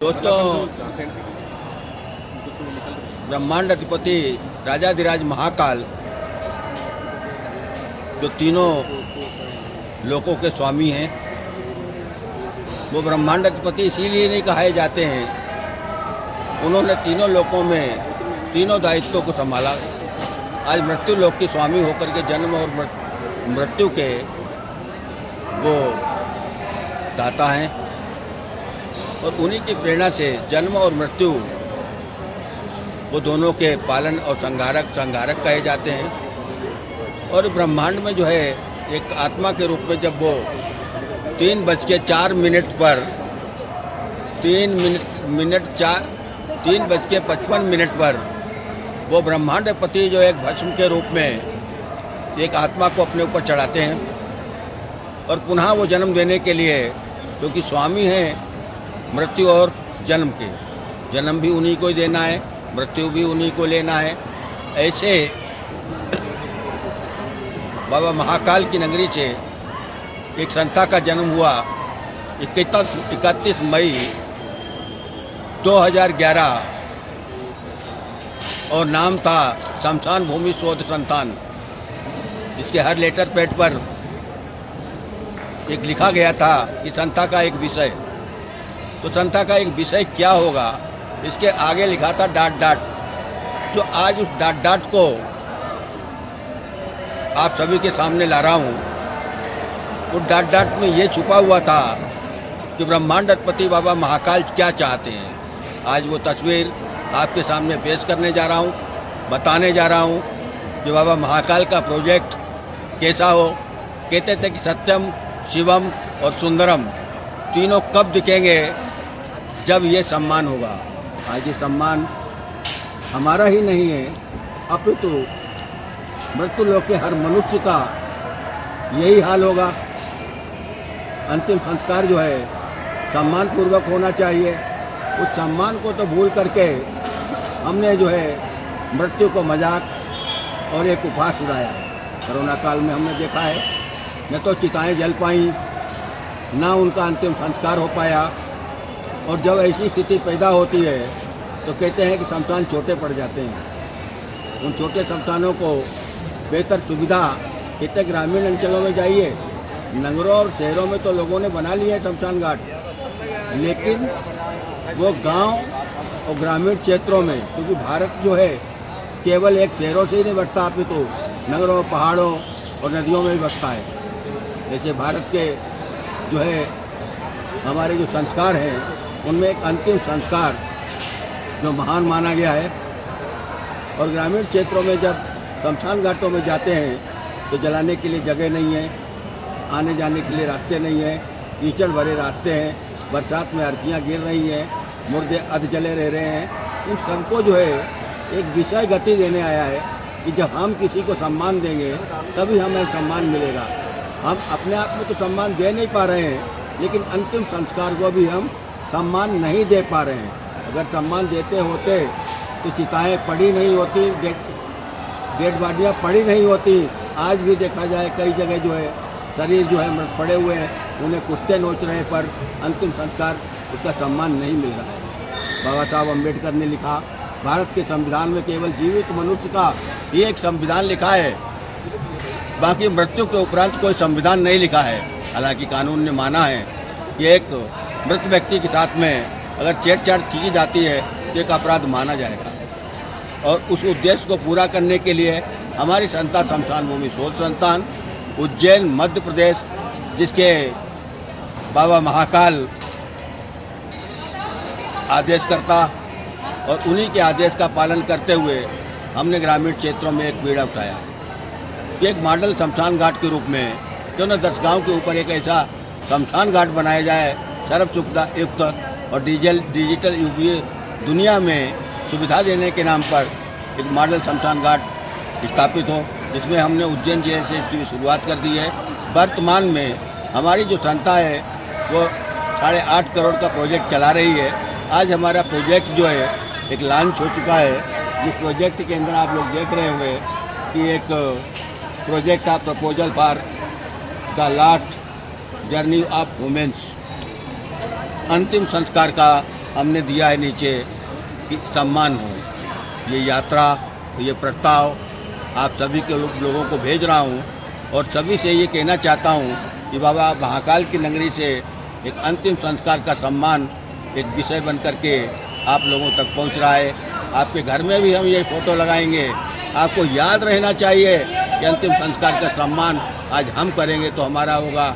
दोस्तों, ब्रह्मांड अधिपति राजाधिराज महाकाल जो तीनों लोकों के स्वामी हैं, वो ब्रह्मांड अधिपति इसीलिए नहीं कहे जाते हैं। उन्होंने तीनों लोकों में तीनों दायित्वों को संभाला। आज मृत्यु लोक के स्वामी होकर के जन्म और मृत्यु के वो दाता हैं, और उन्हीं की प्रेरणा से जन्म और मृत्यु वो दोनों के पालन और संहारक कहे जाते हैं। और ब्रह्मांड में जो है एक आत्मा के रूप में जब वो 3:04 पर 3:55 पर वो ब्रह्मांडपति जो एक भस्म के रूप में एक आत्मा को अपने ऊपर चढ़ाते हैं, और पुनः वो जन्म देने के लिए, क्योंकि स्वामी हैं मृत्यु और जन्म के, जन्म भी उन्हीं को ही देना है, मृत्यु भी उन्हीं को लेना है। ऐसे बाबा महाकाल की नगरी से एक संता का जन्म हुआ 31 मई 2011, और नाम था शमशान भूमि शोध संस्थान। इसके हर लेटर पैड पर एक लिखा गया था कि संता का एक विषय, तो संता का एक विषय क्या होगा, इसके आगे लिखा था ... जो आज उस ... को आप सभी के सामने ला रहा हूँ। वो ... में ये छुपा हुआ था कि ब्रह्मांड अधिपति बाबा महाकाल क्या चाहते हैं। आज वो तस्वीर आपके सामने पेश करने जा रहा हूँ, बताने जा रहा हूँ कि बाबा महाकाल का प्रोजेक्ट कैसा हो। कहते थे कि सत्यम, शिवम और सुंदरम तीनों कब दिखेंगे, जब ये सम्मान होगा। आज ये सम्मान हमारा ही नहीं है, अपितु मृत्यु लोक के हर मनुष्य का यही हाल होगा। अंतिम संस्कार जो है सम्मान पूर्वक होना चाहिए। उस सम्मान को तो भूल करके हमने जो है मृत्यु को मजाक और एक उपहास उड़ाया है। कोरोना काल में हमने देखा है, न तो चिताएं जल पाई, ना उनका अंतिम संस्कार हो पाया। और जब ऐसी स्थिति पैदा होती है तो कहते हैं कि शमशान छोटे पड़ जाते हैं। उन छोटे शमशानों को बेहतर सुविधा, कहते ग्रामीण अंचलों में जाइए, नगरों और शहरों में तो लोगों ने बना लिए हैं शमशान घाट, लेकिन वो गांव और ग्रामीण क्षेत्रों में, क्योंकि भारत जो है केवल एक शहरों से ही नहीं बढ़ता, अपितु नगरों, पहाड़ों और नदियों में भी बढ़ता है। जैसे भारत के जो है हमारे जो संस्कार हैं, उनमें एक अंतिम संस्कार जो महान माना गया है। और ग्रामीण क्षेत्रों में जब शमशान घाटों में जाते हैं तो जलाने के लिए जगह नहीं है, आने जाने के लिए रास्ते नहीं है, कीचड़ भरे रास्ते हैं, बरसात में अर्थियाँ गिर रही हैं, मुर्दे अध जले रह रहे हैं। इन सबको जो है एक विषय गति देने आया है कि जब हम किसी को सम्मान देंगे तभी हमें सम्मान मिलेगा। हम अपने आप में तो सम्मान दे नहीं पा रहे हैं, लेकिन अंतिम संस्कार को भी हम सम्मान नहीं दे पा रहे हैं। अगर सम्मान देते होते तो चिताएं पड़ी नहीं होती, डेड बॉडियाँ पड़ी नहीं होती। आज भी देखा जाए कई जगह जो है शरीर जो है पड़े हुए हैं, उन्हें कुत्ते नोच रहे हैं, पर अंतिम संस्कार उसका सम्मान नहीं मिल रहा है। बाबा साहब अम्बेडकर ने लिखा, भारत के संविधान में केवल जीवित मनुष्य का ये एक संविधान लिखा है, बाकी मृत्यु के उपरांत कोई संविधान नहीं लिखा है। हालांकि कानून ने माना है कि एक मृत व्यक्ति के साथ में अगर छेड़छाड़ की जाती है तो एक अपराध माना जाएगा। और उस उद्देश्य को पूरा करने के लिए हमारी संस्था शमशान भूमि शोध संस्थान उज्जैन मध्य प्रदेश, जिसके बाबा महाकाल आदेश करता, और उन्हीं के आदेश का पालन करते हुए हमने ग्रामीण क्षेत्रों में एक बीड़ा उठाया। एक मॉडल शमशान घाट के रूप में क्यों न 10 गाँव के ऊपर एक ऐसा शमशान घाट बनाया जाए, सर्व सुविधा युक्त और डिजिटल युगीय दुनिया में सुविधा देने के नाम पर एक मॉडल शमशान घाट स्थापित हो, जिसमें हमने उज्जैन जिले से इसकी भी शुरुआत कर दी है। वर्तमान में हमारी जो संस्था है वो 8.5 करोड़ का प्रोजेक्ट चला रही है। आज हमारा प्रोजेक्ट जो है एक लॉन्च हो चुका है। जिस प्रोजेक्ट के अंदर आप लोग देख रहे होंगे कि एक प्रोजेक्ट था proposal for the last journey of women's, अंतिम संस्कार का हमने दिया है नीचे कि सम्मान हो। ये यात्रा, ये प्रस्ताव आप सभी के लोगों को भेज रहा हूँ और सभी से ये कहना चाहता हूँ कि बाबा महाकाल की नगरी से एक अंतिम संस्कार का सम्मान एक विषय बन करके आप लोगों तक पहुँच रहा है। आपके घर में भी हम ये फ़ोटो लगाएंगे। आपको याद रहना चाहिए कि अंतिम संस्कार का सम्मान आज हम करेंगे तो हमारा होगा।